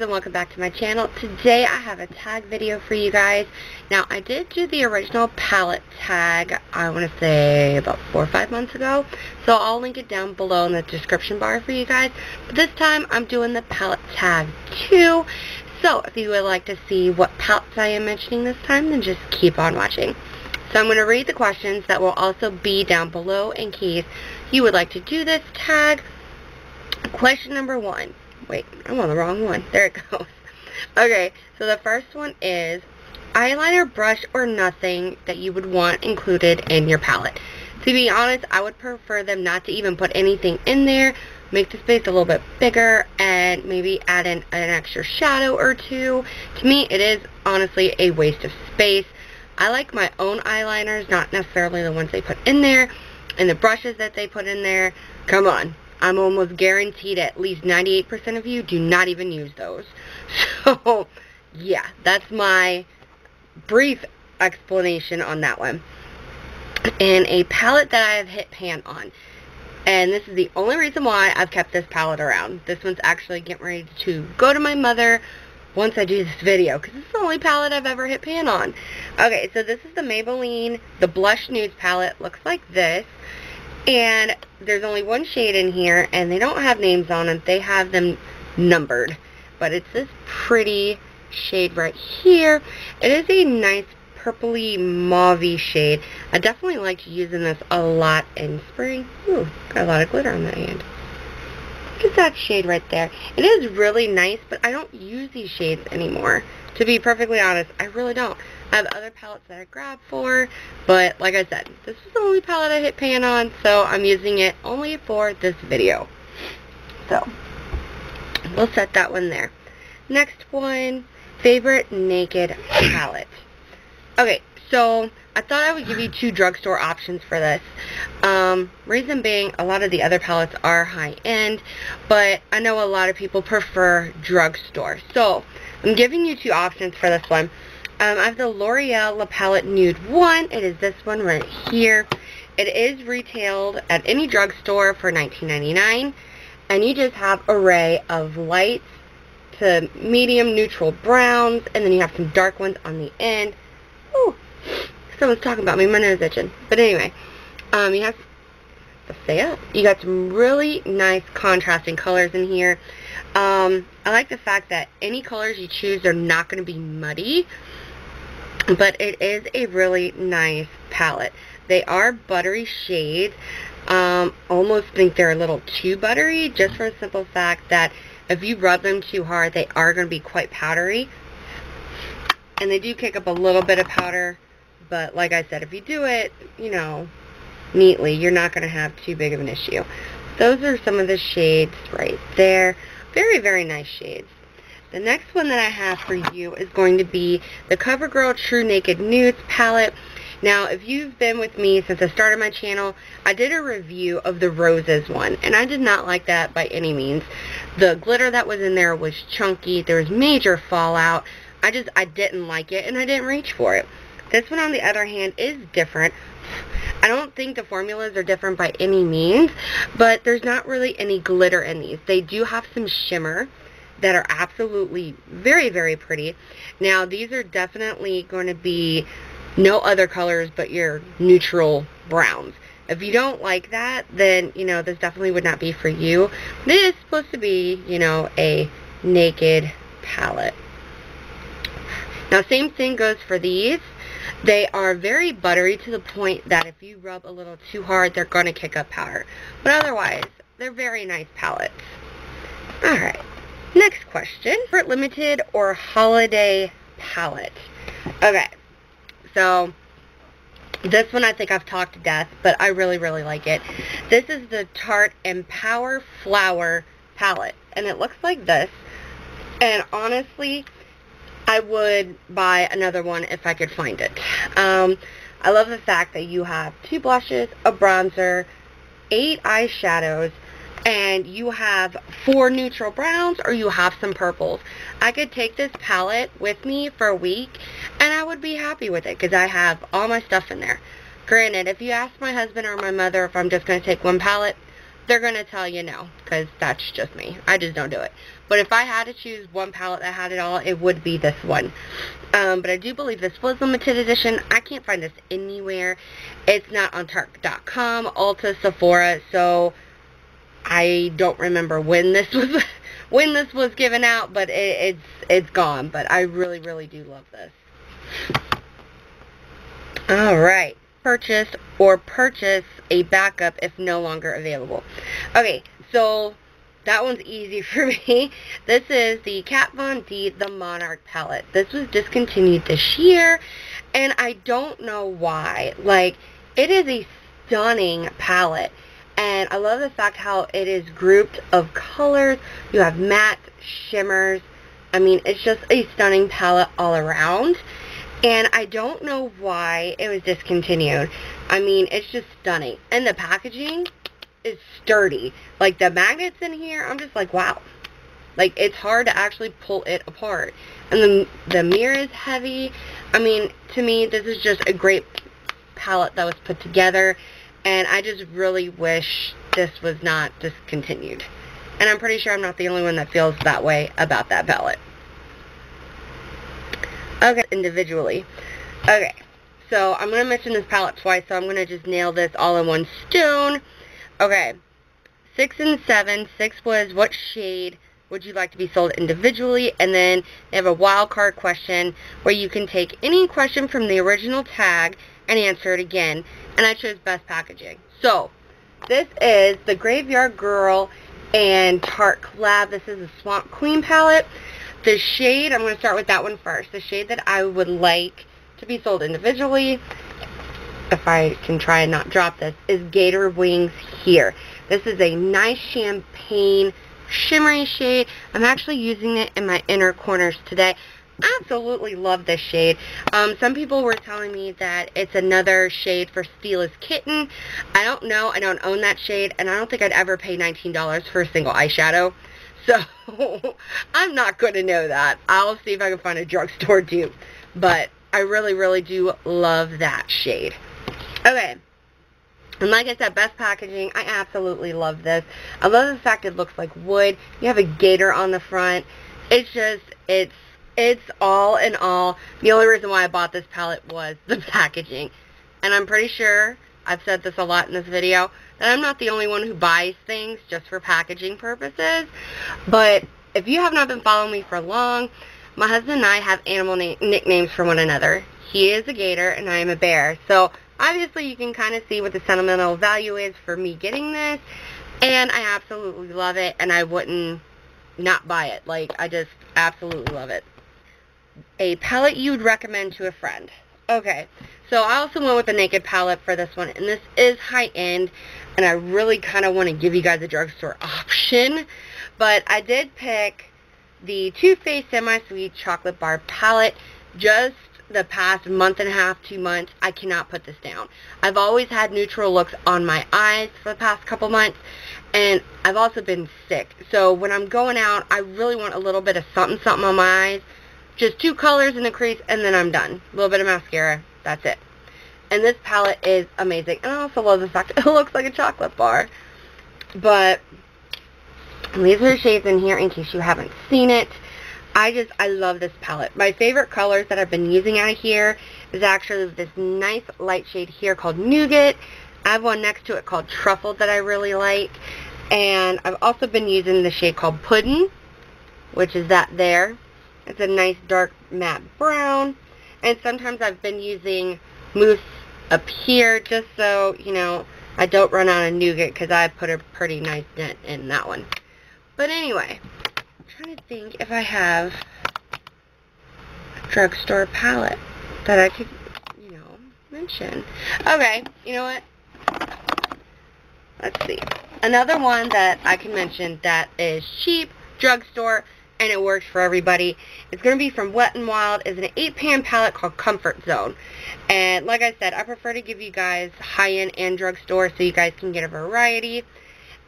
and welcome back to my channel. Today I have a tag video for you guys. Now I did do the original palette tag, I want to say about 4 or 5 months ago. So I'll link it down below in the description bar for you guys. But this time I'm doing the palette tag too. So if you would like to see what palettes I am mentioning this time, then just keep on watching. So I'm going to read the questions that will also be down below in case you would like to do this tag. Question number 1. Wait, I'm on the wrong one. There it goes. Okay, so the first one is eyeliner, brush, or nothing that you would want included in your palette. To be honest, I would prefer them not to even put anything in there. Make the space a little bit bigger and maybe add in an extra shadow or two. To me, it is honestly a waste of space. I like my own eyeliners, not necessarily the ones they put in there. And the brushes that they put in there, come on. I'm almost guaranteed at least 98% of you do not even use those. So, yeah, that's my brief explanation on that one. And a palette that I have hit pan on. And this is the only reason why I've kept this palette around. This one's actually getting ready to go to my mother once I do this video, because it's the only palette I've ever hit pan on. Okay, so this is the Maybelline, the Blush Nudes palette. Looks like this. And there's only one shade in here, and they don't have names on them. They have them numbered. But it's this pretty shade right here. It is a nice purpley mauvey shade. I definitely liked using this a lot in spring. Ooh, got a lot of glitter on that hand. Look at that shade right there. It is really nice, but I don't use these shades anymore. To be perfectly honest, I really don't. I have other palettes that I grab for, but like I said, this is the only palette I hit pan on, so I'm using it only for this video. So, we'll set that one there. Next one, favorite naked palette. Okay, so I thought I would give you 2 drugstore options for this. Reason being, a lot of the other palettes are high-end, but I know a lot of people prefer drugstore. So, I'm giving you 2 options for this one. I have the L'Oreal La Palette Nude 1. It is this one right here. It is retailed at any drugstore for $19.99. And you just have an array of lights to medium neutral browns. And then you have some dark ones on the end. Ooh, someone's talking about me. My nose itching. But anyway, you have, let's stay up. You got some really nice contrasting colors in here. I like the fact that any colors you choose are not going to be muddy. But it is a really nice palette. They are buttery shades. Almost think they're a little too buttery, just for the simple fact that if you rub them too hard, they are going to be quite powdery. And they do kick up a little bit of powder. But like I said, if you do it, you know, neatly, you're not going to have too big of an issue. Those are some of the shades right there. Very, very nice shades. The next one that I have for you is going to be the CoverGirl True Naked Nudes palette. Now, if you've been with me since I started my channel, I did a review of the Roses one, and I did not like that by any means. The glitter that was in there was chunky. There was major fallout. I didn't like it, and I didn't reach for it. This one, on the other hand, is different. I don't think the formulas are different by any means, but there's not really any glitter in these. They do have some shimmer that are absolutely very, very pretty. Now, these are definitely going to be no other colors but your neutral browns. If you don't like that, then, you know, this definitely would not be for you. But it is supposed to be, you know, a naked palette. Now, same thing goes for these. They are very buttery to the point that if you rub a little too hard, they're going to kick up powder. But otherwise, they're very nice palettes. Alright. Next question, for limited or holiday palette. Okay, so this one I think I've talked to death, but I really, really like it. This is the Tarte Empower Flower palette, and it looks like this. And honestly, I would buy another one if I could find it. I love the fact that you have 2 blushes, a bronzer, 8 eyeshadows, and you have 4 neutral browns, or you have some purples. I could take this palette with me for a week, and I would be happy with it, because I have all my stuff in there. Granted, if you ask my husband or my mother if I'm just going to take one palette, they're going to tell you no, because that's just me. I just don't do it. But if I had to choose one palette that had it all, it would be this one. But I do believe this was limited edition. I can't find this anywhere. It's not on Tarte.com, Ulta, Sephora, so I don't remember when this was given out, but it's gone. But I really, really do love this. Alright. Purchase or purchase a backup if no longer available. Okay, so that one's easy for me. This is the Kat Von D, the Monarch palette. This was discontinued this year, and I don't know why. Like, it is a stunning palette, and I love the fact how it is grouped of colors. You have matte, shimmers. I mean, it's just a stunning palette all around. And I don't know why it was discontinued. I mean, it's just stunning. And the packaging is sturdy. Like, the magnets in here, I'm just like, wow. Like, it's hard to actually pull it apart. And the mirror is heavy. I mean, to me, this is just a great palette that was put together. And I just really wish this was not discontinued. And I'm pretty sure I'm not the only one that feels that way about that palette. Okay, individually. Okay, so I'm going to mention this palette twice, so I'm going to just nail this all in one stone. Okay, 6 and 7. 6 was, what shade would you like to be sold individually? And then they have a wild card question where you can take any question from the original tag and answer it again. And I chose best packaging. So, this is the Graveyard Girl and Tarte collab. This is a Swamp Queen palette. The shade, I'm going to start with that one first. The shade that I would like to be sold individually, if I can try and not drop this, is Gator Wings here. This is a nice champagne shimmery shade. I'm actually using it in my inner corners today. Absolutely love this shade. Some people were telling me that it's another shade for Steela's Kitten. I don't know. I don't own that shade, and I don't think I'd ever pay $19 for a single eyeshadow. So, I'm not going to know that. I'll see if I can find a drugstore dupe. But I really, really do love that shade. Okay. And like I said, best packaging. I absolutely love this. I love the fact it looks like wood. You have a gator on the front. It's just, it's all in all. The only reason why I bought this palette was the packaging. And I'm pretty sure, I've said this a lot in this video, that I'm not the only one who buys things just for packaging purposes. But if you have not been following me for long, my husband and I have animal nicknames for one another. He is a gator and I am a bear. So obviously you can kind of see what the sentimental value is for me getting this. And I absolutely love it, and I wouldn't not buy it. Like, I just absolutely love it. A palette you would recommend to a friend. Okay, so I also went with the Naked palette for this one, and this is high-end, and I really kind of want to give you guys a drugstore option, but I did pick the Too Faced Semi-Sweet Chocolate Bar palette. Just the past month and a half, 2 months, I cannot put this down. I've always had neutral looks on my eyes for the past couple months, and I've also been sick, so when I'm going out, I really want a little bit of something on my eyes. Just 2 colors in the crease, and then I'm done. A little bit of mascara. That's it. And this palette is amazing. And I also love the fact that it looks like a chocolate bar. But these are the shades in here in case you haven't seen it. I love this palette. My favorite colors that I've been using out of here is actually this nice light shade here called Nougat. I have one next to it called Truffle that I really like. And I've also been using the shade called Puddin', which is that there. It's a nice dark matte brown. And sometimes I've been using mousse up here just so, you know, I don't run out of Nougat, because I put a pretty nice dent in that one. But anyway, I'm trying to think if I have a drugstore palette that I could, you know, mention. Okay, you know what? Let's see. Another one that I can mention that is cheap, drugstore, and it works for everybody. It's going to be from Wet n Wild. It's an 8-pan palette called Comfort Zone. And like I said, I prefer to give you guys high-end and drugstore so you guys can get a variety.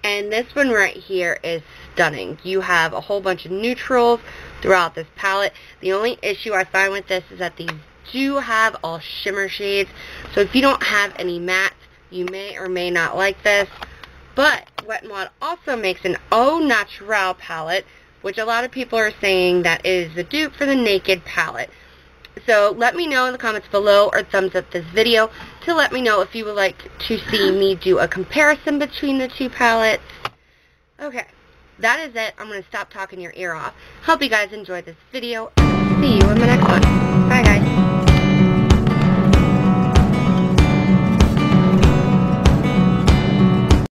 And this one right here is stunning. You have a whole bunch of neutrals throughout this palette. The only issue I find with this is that these do have all shimmer shades. So if you don't have any mattes, you may or may not like this. But Wet n Wild also makes an Au Naturel palette, which a lot of people are saying that is the dupe for the Naked palette. So let me know in the comments below, or thumbs up this video to let me know if you would like to see me do a comparison between the two palettes. Okay, that is it. I'm going to stop talking your ear off. Hope you guys enjoyed this video. See you in my next one. Bye guys.